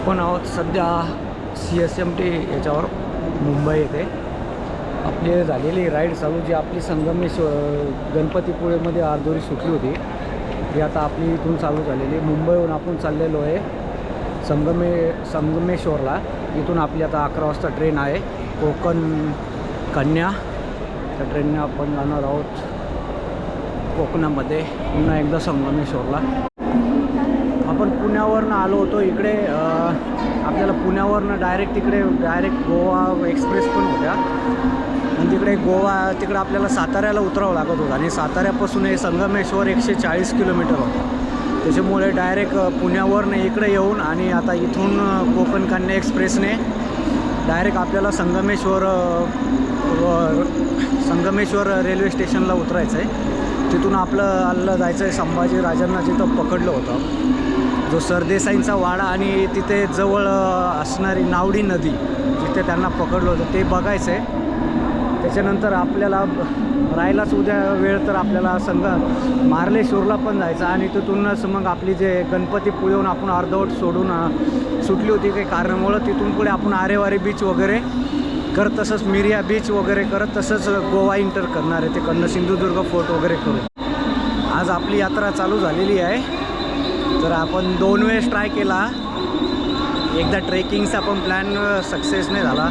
आपण आहोत सध्या CSMT याच्यावर मुंबई येथे आपली झालेली राईड चालू जी आपली संगमेश्वर गणपतीपुळेमध्ये अर्धोरी सुटली होती ती आता आपली इथून चालू झालेली. मुंबईहून आपण चाललेलो आहे संगमेश्वरला. इथून आपली आता 11 वाजता ट्रेन आहे कोकण कन्या. त्या ट्रेनने आपण जाणार आहोत कोकणामध्ये पुन्हा एकदा संगमेश्वरला. आपण पुण्यावरनं आलो होतो इकडे. आपल्याला पुण्यावरनं डायरेक्ट गोवा एक्सप्रेस पण होत्या आणि तिकडे आपल्याला साताऱ्याला उतरावं लागत होतं आणि साताऱ्यापासून हे संगमेश्वर 140 किलोमीटर होतं. त्याच्यामुळे डायरेक्ट पुण्यावरनं इकडे येऊन आणि आता इथून कोकण कन्या एक्सप्रेसने डायरेक्ट आपल्याला संगमेश्वर रेल्वे स्टेशनला उतरायचं आहे. तिथून आपलं जायचं आहे संभाजीराजांना जिथं पकडलं होतं जो सरदेसाईंचा वाडा आणि तिथे जवळ असणारी नावडी नदी जिथे त्यांना पकडलं होतं ते बघायचं आहे. त्याच्यानंतर आपल्याला राहायलाच उद्या वेळ तर आपल्याला मार्लेश्वरला पण जायचं आणि तिथूनच मग आपली जे गणपतीपुळेहून आपण अर्धवट सुटली होती काही कारणामुळं तिथून पुढे आपण आरेवारी बीच वगैरे करत तसंच मिरिया बीच वगैरे करत तसंच गोवा इंटर करणार आहे. तिकडनं सिंधुदुर्ग फोर्ट वगैरे करू. आज आपली यात्रा चालू झालेली आहे. तर आपण 2 वेळेस ट्राय केला. एकदा ट्रेकिंगचा पण प्लॅन सक्सेस नाही झाला.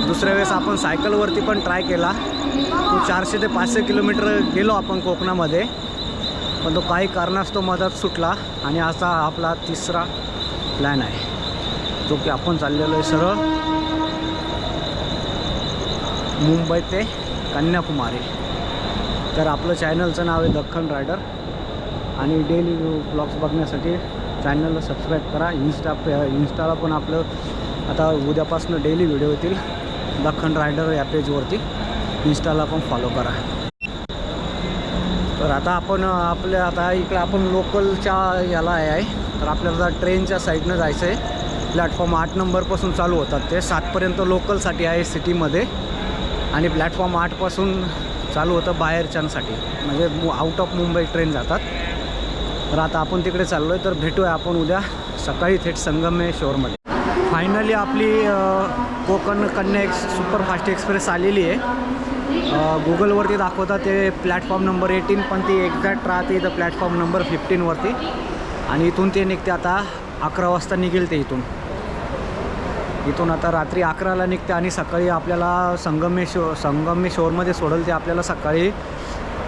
दुसऱ्या वेळेस आपण सायकलवरती पण ट्राय केला. तो 400 ते 500 किलोमीटर गेलो आपण कोकणामध्ये, पण तो काही कारणास्तव मधात सुटला आणि असा आपला तिसरा प्लॅन आहे जो की आपण चाललेलो आहे सरळ मुंबई ते कन्याकुमारी. तर आपलं चॅनलचं नाव आहे दख्खन रायडर आणि डेली ब्लॉग्स बघण्यासाठी चॅनलला सबस्क्राईब करा. इंस्टाला पण आपलं आता उद्यापासून डेली व्हिडिओ येतील दख्खन रायडर या पेजवरती. इंस्टाला पण फॉलो करा. तर आता आपण इकडे आपण लोकलच्या याला आहे. तर आपल्याला ट्रेनच्या साईडनं जायचं आहे. प्लॅटफॉर्म 8 नंबरपासून चालू होतात ते 7पर्यंत लोकलसाठी आहे सिटीमध्ये आणि प्लॅटफॉर्म 8पासून चालू होतं बाहेरच्यांसाठी म्हणजे आउट ऑफ मुंबई ट्रेन जातात. तर आता आपण तिकडे चाललो आहे. तर भेटूया आपण उद्या सकाळी थेट संगमेश्वरमध्ये. फायनली आपली कोकण कन्या सुपरफास्ट एक्सप्रेस आलेली आहे. गुगलवरती दाखवतात ते प्लॅटफॉर्म नंबर 18 पण ती एक्झॅक्ट राहते इथं प्लॅटफॉर्म नंबर 15वरती आणि इथून ते निघते आता 11 वाजता निघेल ते इथून आता रात्री 11ला निघते आणि सकाळी आपल्याला संगमेश्वरमध्ये सोडेल ते आपल्याला सकाळी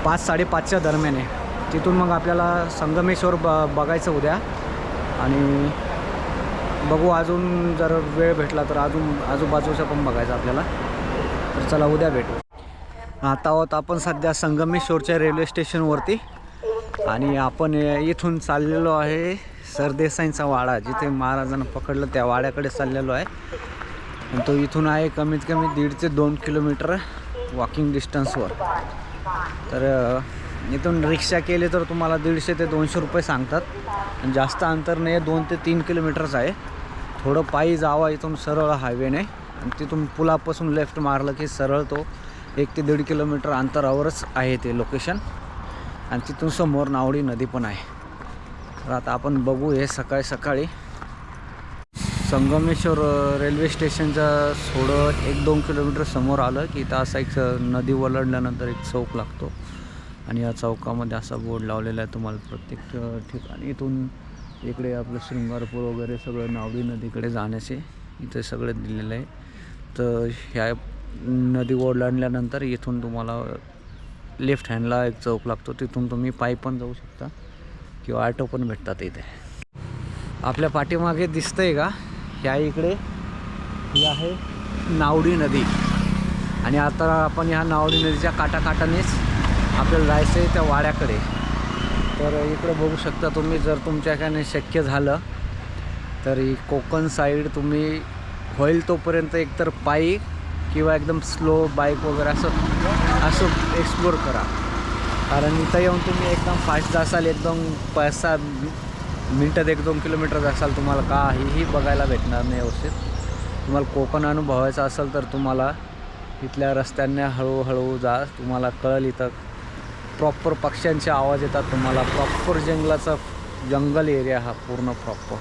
5-5:30च्या दरम्यान आहे. तिथून मग आपल्याला संगमेश्वर बघायचं उद्या आणि बघू अजून जर वेळ भेटला तर अजून आजूबाजूचं पण बघायचं आपल्याला. तर चला उद्या भेटू. आता आहोत आपण सध्या संगमेश्वरच्या रेल्वे स्टेशनवरती आणि आपण इथून चाललेलो आहे सरदेसाईंचा वाडा जिथे महाराजांना पकडलं त्या वाड्याकडे चाललेलो आहे. आणि तो इथून आहे कमीत कमी 1.5 ते 2 किलोमीटर वॉकिंग डिस्टन्सवर. तर इथून रिक्षा केली तर तुम्हाला 150 ते 200 रुपये सांगतात आणि जास्त अंतर नाही आहे. 2 ते 3 किलोमीटरच आहे. थोडं पायी जावा इथून सरळ हायवेने आणि तिथून पुलापासून लेफ्ट मारलं की सरळ तो 1 ते 1.5 किलोमीटर अंतरावरच आहे ते लोकेशन आणि तिथून समोर नावडी नदी पण आहे. तर आता आपण बघू हे सकाळी संगमेश्वर रेल्वे स्टेशनच्या थोडं 1-2 किलोमीटर समोर आलं की इथं असा एक नदी वलडल्यानंतर एक चौक लागतो आणि या चौकामध्ये असा बोर्ड लावलेला आहे तुम्हाला प्रत्येक ठिकाणी. इथून इकडे आपलं शृंगारपूर वगैरे सगळं नावडी नदीकडे जाण्याचे इथे सगळं दिलेलं आहे. तर ह्या नदी ओलांडल्यानंतर इथून तुम्हाला लेफ्ट हँडला एक चौक लागतो. तिथून तुम्ही पायी पण जाऊ शकता किंवा ऑटो पण भेटतात इथे. आपल्या पाठीमागे दिसतंय का ह्या इकडे ही आहे नावडी नदी आणि आता आपण ह्या नावडी नदीच्या काठाकाठानेच आपल्याला जायचं आहे त्या वाड्याकडे. तर इकडे बघू शकता तुम्ही जर तुमच्याकडे शक्य झालं तर कोकण साईड तुम्ही होईल तोपर्यंत एकतर पायी किंवा एकदम स्लो बाईक वगैरे असं एक्सप्लोर करा. कारण इथं येऊन तुम्ही एकदम फास्ट जासाल, एकदम 5-6 मिनटात 1-2 किलोमीटर जासाल. तुम्हाला काहीही बघायला भेटणार नाही व्यवस्थित. तुम्हाला कोकण अनुभवायचा असेल तर तुम्हाला इथल्या रस्त्यांनी हळूहळू जा. तुम्हाला कळेल इथं प्रॉपर पक्ष्यांचे आवाज येतात. तुम्हाला प्रॉपर जंगल एरिया हा पूर्ण प्रॉपर